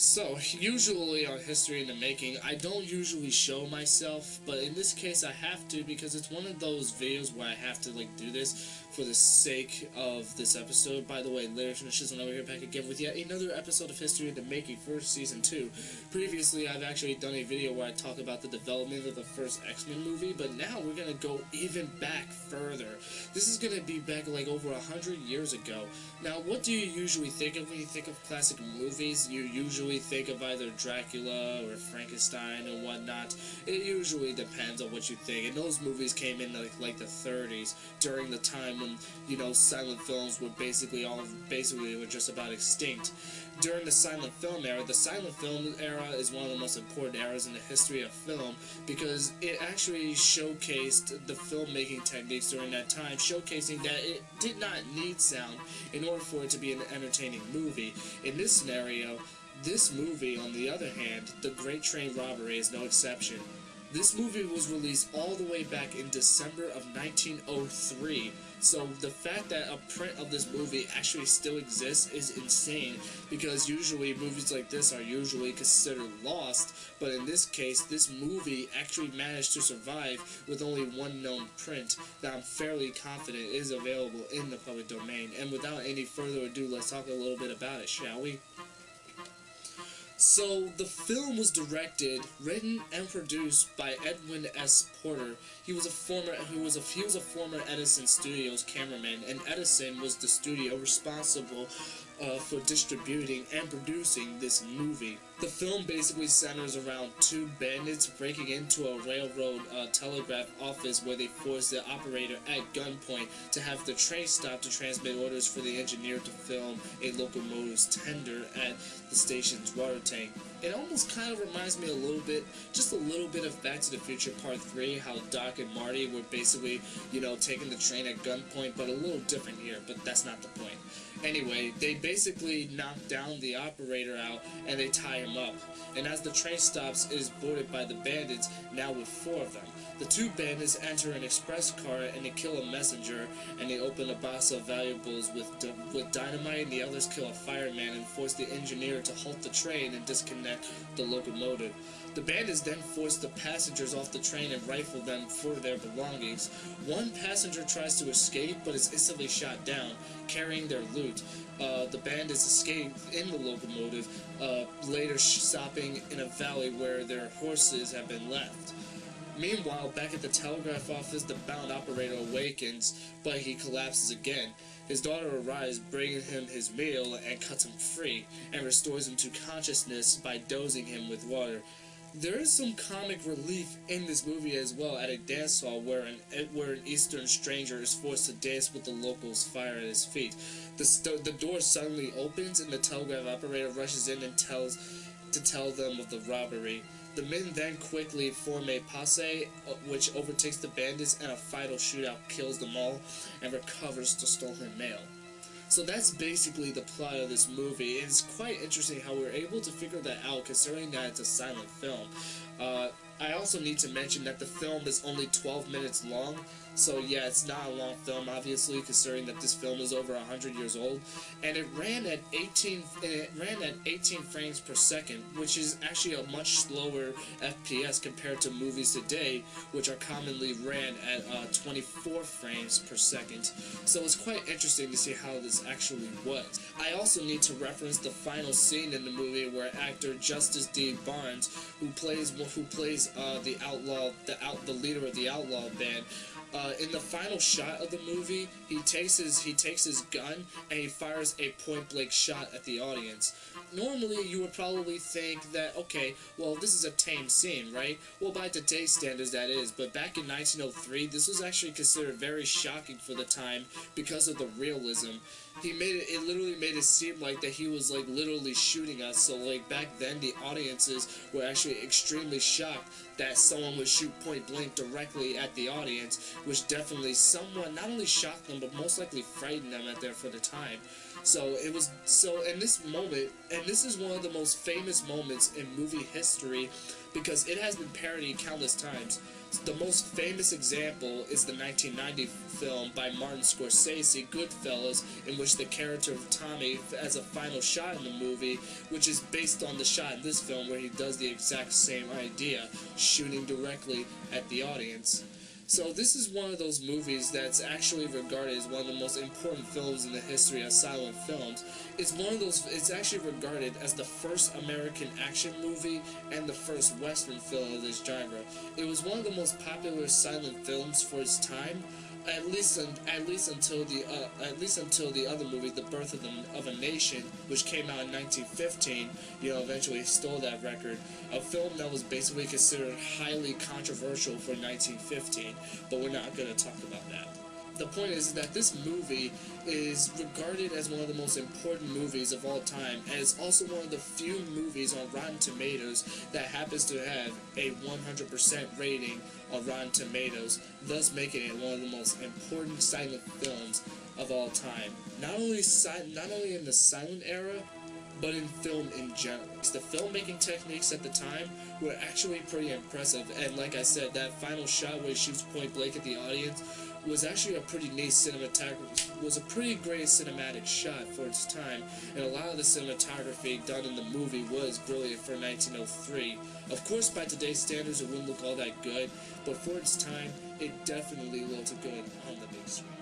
So, usually on History in the Making, I don't usually show myself, but in this case I have to because it's one of those videos where I have to do this for the sake of this episode. By the way, Lyrics from the Shizzle over here back again with yet another episode of History in the Making for Season 2. Previously, I've actually done a video where I talk about the development of the first X-Men movie, but now we're gonna go even back further. This is gonna be back over 100 years ago. Now, what do you usually think of when you think of classic movies? You usually think of either Dracula or Frankenstein and whatnot. It usually depends on what you think. And those movies came in like the 30s, during the time when, silent films were basically were just about extinct. During the silent film era is one of the most important eras in the history of film because it actually showcased the filmmaking techniques during that time, showcasing that it did not need sound in order for it to be an entertaining movie. In this scenario, this movie, on the other hand, The Great Train Robbery, is no exception. This movie was released all the way back in December of 1903, so the fact that a print of this movie actually still exists is insane, because usually movies like this are usually considered lost, but in this case, this movie actually managed to survive with only one known print that I'm fairly confident is available in the public domain. And without any further ado, let's talk a little bit about it, shall we? So, the film was directed, written, and produced by Edwin S. Porter. He was a former Edison Studios cameraman, and Edison was the studio responsible for distributing and producing this movie. The film basically centers around two bandits breaking into a railroad telegraph office where they force the operator at gunpoint to have the train stop to transmit orders for the engineer to film a locomotive's tender at the station's water tank. It almost kind of reminds me just a little bit of Back to the Future Part 3, how Doc and Marty were basically, taking the train at gunpoint, but a little different here, but that's not the point. Anyway, they basically knock down the operator out, and they tie him up. And as the train stops, it is boarded by the bandits, now with 4 of them. The 2 bandits enter an express car, and they kill a messenger, and they open a box of valuables with dynamite, and the others kill a fireman and force the engineer to halt the train and disconnect the locomotive. The bandits then force the passengers off the train and rifle them for their belongings. One passenger tries to escape, but is instantly shot down, carrying their loot. The bandits escape in the locomotive, later stopping in a valley where their horses have been left. Meanwhile, back at the telegraph office, the bound operator awakens, but he collapses again. His daughter arrives, bringing him his meal, and cuts him free, and restores him to consciousness by dosing him with water. There is some comic relief in this movie as well at a dance hall where an Eastern stranger is forced to dance with the locals' fire at his feet. The door suddenly opens and the telegraph operator rushes in and tell them of the robbery. The men then quickly form a posse, which overtakes the bandits, and a final shootout kills them all and recovers the stolen mail. So that's basically the plot of this movie. It's quite interesting how we're able to figure that out, considering that it's a silent film. I also need to mention that the film is only 12 minutes long, so yeah, it's not a long film, obviously, considering that this film is over 100 years old, and it ran at 18 frames per second, which is actually a much slower FPS compared to movies today, which are commonly ran at 24 frames per second. So it's quite interesting to see how this actually was. I also need to reference the final scene in the movie where actor Justice D. Barnes, who plays the leader of the outlaw band, in the final shot of the movie, he takes his gun and he fires a point-blank shot at the audience. Normally, you would probably think that, okay, well, this is a tame scene, right? Well, by today's standards, that is, but back in 1903, this was actually considered very shocking for the time because of the realism. It literally made it seem like that he was literally shooting us. So back then the audiences were actually extremely shocked that someone would shoot point blank directly at the audience, which definitely somewhat not only shocked them but most likely frightened them for the time. So it was in this moment, and this is one of the most famous moments in movie history because it has been parodied countless times. The most famous example is the 1990 film by Martin Scorsese, Goodfellas, in which the character of Tommy has a final shot in the movie, which is based on the shot in this film where he does the exact same idea, shooting directly at the audience. So this is one of those movies that's actually regarded as one of the most important films in the history of silent films. It's actually regarded as the first American action movie and the first Western film of this genre. It was one of the most popular silent films for its time, at least until the other movie, The Birth of a Nation, which came out in 1915, eventually stole that record. A film that was basically considered highly controversial for 1915, but we're not going to talk about that. The point is that this movie is regarded as one of the most important movies of all time, and it's also one of the few movies on Rotten Tomatoes that happens to have a 100% rating on Rotten Tomatoes, thus making it one of the most important silent films of all time. Not only in the silent era, but in film in general. The filmmaking techniques at the time were actually pretty impressive, and like I said, that final shot where he shoots point blank at the audience was actually a pretty great cinematic shot for its time, and a lot of the cinematography done in the movie was brilliant for 1903. Of course, by today's standards, it wouldn't look all that good, but for its time, it definitely looked good on the big screen.